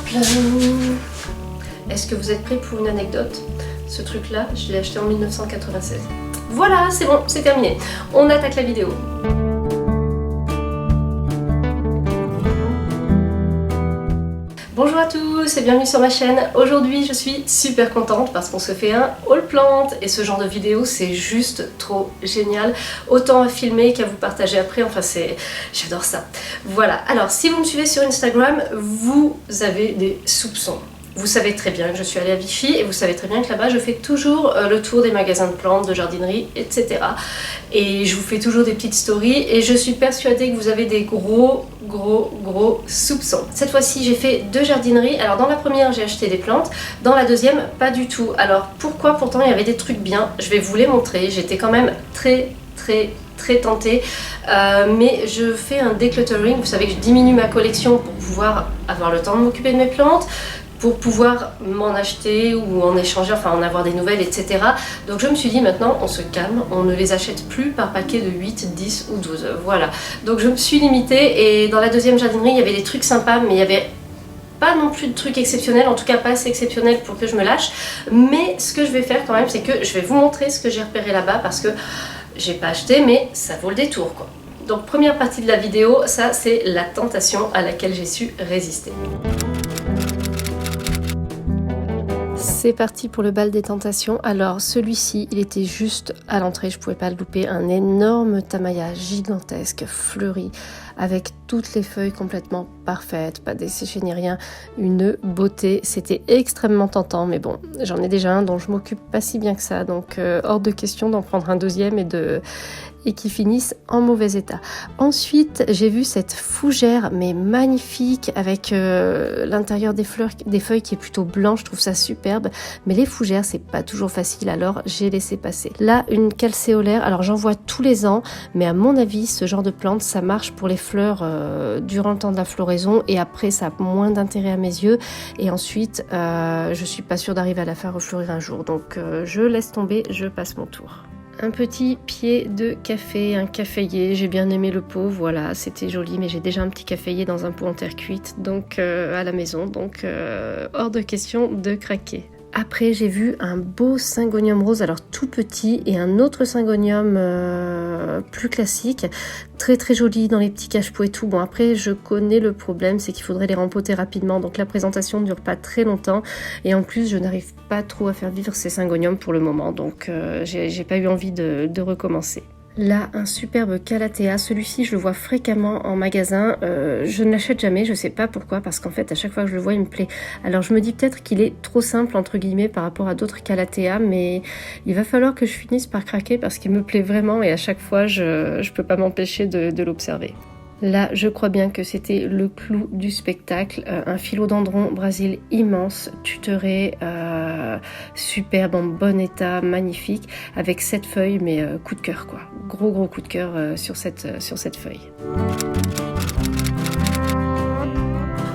plein. Est-ce que vous êtes prêts pour une anecdote? Ce truc là, je l'ai acheté en 1996. Voilà, c'est bon, c'est terminé. On attaque la vidéo. Bonjour à tous et bienvenue sur ma chaîne. Aujourd'hui je suis super contente parce qu'on se fait un haul plante et ce genre de vidéo c'est juste trop génial. Autant à filmer qu'à vous partager après, enfin j'adore ça. Voilà, alors si vous me suivez sur Instagram, vous avez des soupçons. Vous savez très bien que je suis allée à Vichy et vous savez très bien que là-bas je fais toujours le tour des magasins de plantes, de jardinerie, etc. Et je vous fais toujours des petites stories et je suis persuadée que vous avez des gros soupçons. Cette fois-ci j'ai fait deux jardineries. Alors dans la première j'ai acheté des plantes, dans la deuxième pas du tout. Alors pourquoi? Pourtant il y avait des trucs bien, je vais vous les montrer. J'étais quand même très tentée, mais je fais un decluttering. Vous savez que je diminue ma collection pour pouvoir avoir le temps de m'occuper de mes plantes, pour pouvoir m'en acheter ou en échanger, enfin en avoir des nouvelles, etc. Donc je me suis dit maintenant on se calme, on ne les achète plus par paquet de 8, 10 ou 12, voilà. Donc je me suis limitée et dans la deuxième jardinerie il y avait des trucs sympas mais il y avait pas non plus de trucs exceptionnels, en tout cas pas assez exceptionnels pour que je me lâche. Mais ce que je vais faire quand même c'est que je vais vous montrer ce que j'ai repéré là-bas parce que j'ai pas acheté mais ça vaut le détour quoi. Donc première partie de la vidéo, ça c'est la tentation à laquelle j'ai su résister. C'est parti pour le bal des tentations. Alors celui-ci, il était juste à l'entrée, je pouvais pas le louper. Un énorme tamaya gigantesque, fleuri, avec toutes les feuilles complètement parfaites, pas desséchées ni rien. Une beauté, c'était extrêmement tentant, mais bon, j'en ai déjà un dont je m'occupe pas si bien que ça, donc hors de question d'en prendre un deuxième et qui finissent en mauvais état. Ensuite, j'ai vu cette fougère, mais magnifique, avec l'intérieur des feuilles qui est plutôt blanche, je trouve ça superbe, mais les fougères, c'est pas toujours facile, alors j'ai laissé passer. Là, une calcéolaire, alors j'en vois tous les ans, mais à mon avis, ce genre de plante, ça marche pour les fleurs durant le temps de la floraison, et après, ça a moins d'intérêt à mes yeux, et ensuite, je suis pas sûre d'arriver à la faire refleurir un jour, donc je laisse tomber, je passe mon tour. Un petit pied de café, un caféier, j'ai bien aimé le pot, voilà, c'était joli, mais j'ai déjà un petit caféier dans un pot en terre cuite, donc à la maison, donc hors de question de craquer. Après j'ai vu un beau syngonium rose, alors tout petit, et un autre syngonium plus classique, très joli dans les petits cache-pots et tout. Bon après je connais le problème, c'est qu'il faudrait les rempoter rapidement, donc la présentation ne dure pas très longtemps, et en plus je n'arrive pas trop à faire vivre ces syngoniums pour le moment, donc j'ai pas eu envie de recommencer. Là, un superbe calathea, celui-ci je le vois fréquemment en magasin, je ne l'achète jamais, je sais pas pourquoi, parce qu'en fait à chaque fois que je le vois il me plaît. Alors je me dis peut-être qu'il est trop simple entre guillemets par rapport à d'autres calathea, mais il va falloir que je finisse par craquer parce qu'il me plaît vraiment et à chaque fois je peux pas m'empêcher de l'observer. Là, je crois bien que c'était le clou du spectacle, un philodendron Brésil immense, tutoré, superbe, en bon état, magnifique, avec 7 feuilles, mais coup de cœur quoi, gros coup de cœur sur cette feuille.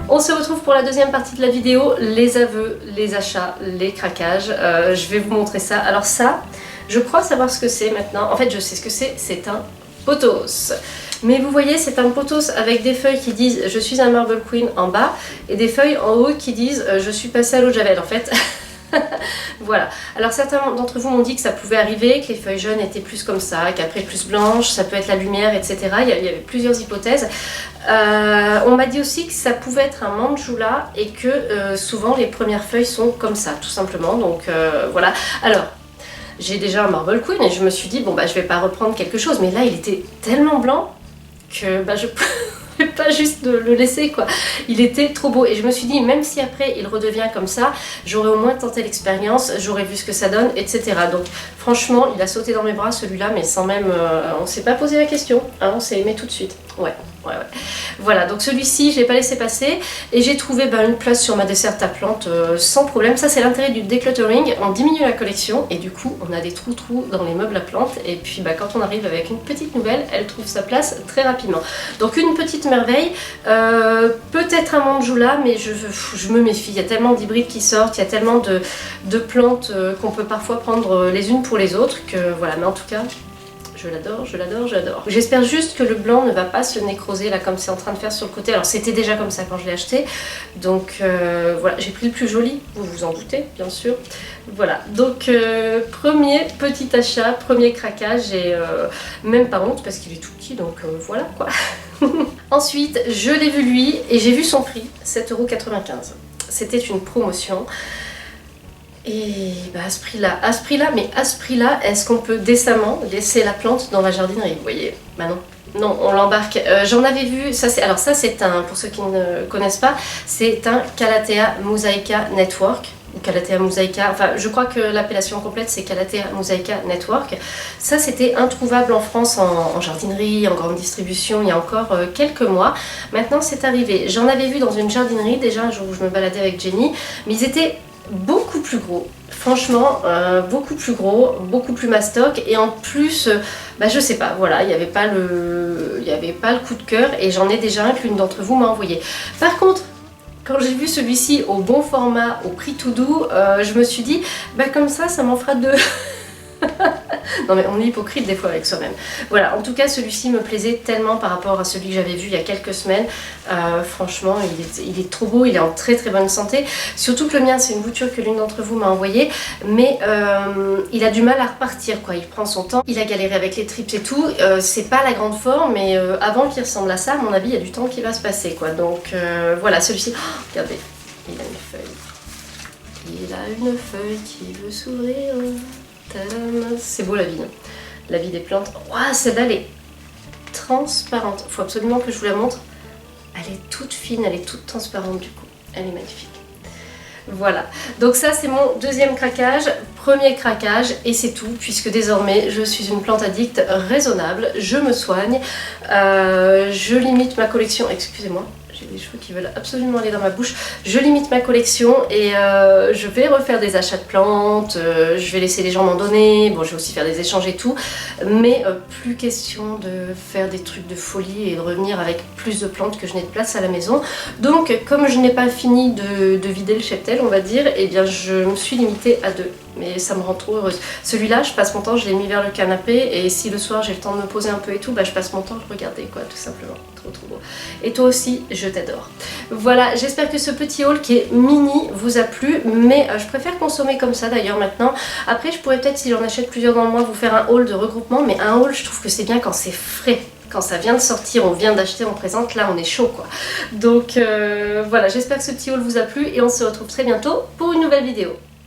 On se retrouve pour la deuxième partie de la vidéo, les aveux, les achats, les craquages. Je vais vous montrer ça. Alors ça, je crois savoir ce que c'est maintenant. En fait, je sais ce que c'est un pothos. Mais vous voyez, c'est un pothos avec des feuilles qui disent « Je suis un Marble Queen » en bas et des feuilles en haut qui disent « Je suis passée à l'eau de Javel » en fait. Voilà. Alors certains d'entre vous m'ont dit que ça pouvait arriver, que les feuilles jaunes étaient plus comme ça, qu'après plus blanches, ça peut être la lumière, etc. Il y avait plusieurs hypothèses. On m'a dit aussi que ça pouvait être un manjula et que souvent les premières feuilles sont comme ça, tout simplement. Donc voilà. Alors, j'ai déjà un Marble Queen et je me suis dit, bon bah je vais pas reprendre quelque chose, mais là il était tellement blanc que bah, je pouvais pas juste le laisser quoi. Il était trop beau et je me suis dit même si après il redevient comme ça, j'aurais au moins tenté l'expérience, j'aurais vu ce que ça donne, etc. Donc franchement il a sauté dans mes bras celui-là, mais sans même, on s'est pas posé la question, hein, on s'est aimé tout de suite. Ouais. Voilà, donc celui-ci je l'ai pas laissé passer et j'ai trouvé une place sur ma desserte à plantes sans problème. Ça c'est l'intérêt du decluttering, on diminue la collection et du coup on a des trous dans les meubles à plantes et puis quand on arrive avec une petite nouvelle, elle trouve sa place très rapidement. Donc une petite merveille, peut-être un manjula, mais je me méfie, il y a tellement d'hybrides qui sortent, il y a tellement de plantes qu'on peut parfois prendre les unes pour les autres que voilà, mais en tout cas Je l'adore, je l'adore, je l'adore. J'espère juste que le blanc ne va pas se nécroser là comme c'est en train de faire sur le côté. Alors c'était déjà comme ça quand je l'ai acheté. Donc voilà, j'ai pris le plus joli, vous vous en doutez bien sûr. Voilà, donc premier petit achat, premier craquage et même pas honte parce qu'il est tout petit donc voilà quoi. Ensuite, je l'ai vu lui et j'ai vu son prix, 7,95 €. C'était une promotion. Et bah à ce prix-là, mais à ce prix-là, est-ce qu'on peut décemment laisser la plante dans la jardinerie? Vous voyez, bah non. Non, on l'embarque. J'en avais vu, alors ça c'est un, pour ceux qui ne connaissent pas, c'est un Calathea mosaica network. Ou Calathea mosaica, enfin je crois que l'appellation complète c'est Calathea mosaica network. Ça c'était introuvable en France en jardinerie, en grande distribution il y a encore quelques mois. Maintenant c'est arrivé. J'en avais vu dans une jardinerie déjà un jour où je me baladais avec Jenny, mais ils étaient beaucoup plus gros, franchement beaucoup plus gros, beaucoup plus mastoc et en plus bah je sais pas, voilà, il n'y avait pas le coup de cœur et j'en ai déjà un qu'une d'entre vous m'a envoyé. Par contre quand j'ai vu celui-ci au bon format, au prix tout doux, je me suis dit bah comme ça m'en fera deux. Non mais on est hypocrite des fois avec soi-même. Voilà, en tout cas celui-ci me plaisait tellement par rapport à celui que j'avais vu il y a quelques semaines. Franchement il est trop beau, il est en très très bonne santé. Surtout que le mien c'est une bouture que l'une d'entre vous m'a envoyée. Mais il a du mal à repartir quoi, il prend son temps. Il a galéré avec les trips et tout. C'est pas la grande forme mais avant qu'il ressemble à ça à mon avis il y a du temps qui va se passer quoi. Donc voilà celui-ci, oh, regardez, il a une feuille. Il a une feuille qui veut s'ouvrir. C'est beau la vie, hein. La vie des plantes. Waouh, celle-là elle est transparente. Faut absolument que je vous la montre. Elle est toute fine, elle est toute transparente du coup. Elle est magnifique. Voilà, donc ça c'est mon deuxième craquage, premier craquage et c'est tout puisque désormais je suis une plante addict raisonnable, je me soigne, je limite ma collection, excusez-moi. J'ai des cheveux qui veulent absolument aller dans ma bouche. Je limite ma collection et je vais refaire des achats de plantes, je vais laisser les gens m'en donner, bon je vais aussi faire des échanges et tout, mais plus question de faire des trucs de folie et de revenir avec plus de plantes que je n'ai de place à la maison. Donc comme je n'ai pas fini de vider le cheptel on va dire, et eh bien je me suis limitée à deux. Mais ça me rend trop heureuse. Celui-là, je passe mon temps, je l'ai mis vers le canapé et si le soir j'ai le temps de me poser un peu et tout, bah je passe mon temps à le regarder quoi, tout simplement. Trop trop beau. Et toi aussi, je t'adore. Voilà, j'espère que ce petit haul qui est mini vous a plu, mais je préfère consommer comme ça d'ailleurs maintenant. Après, je pourrais peut-être, si j'en achète plusieurs dans le mois, vous faire un haul de regroupement, mais un haul, je trouve que c'est bien quand c'est frais. Quand ça vient de sortir, on vient d'acheter, on présente, là on est chaud quoi. Donc voilà, j'espère que ce petit haul vous a plu et on se retrouve très bientôt pour une nouvelle vidéo.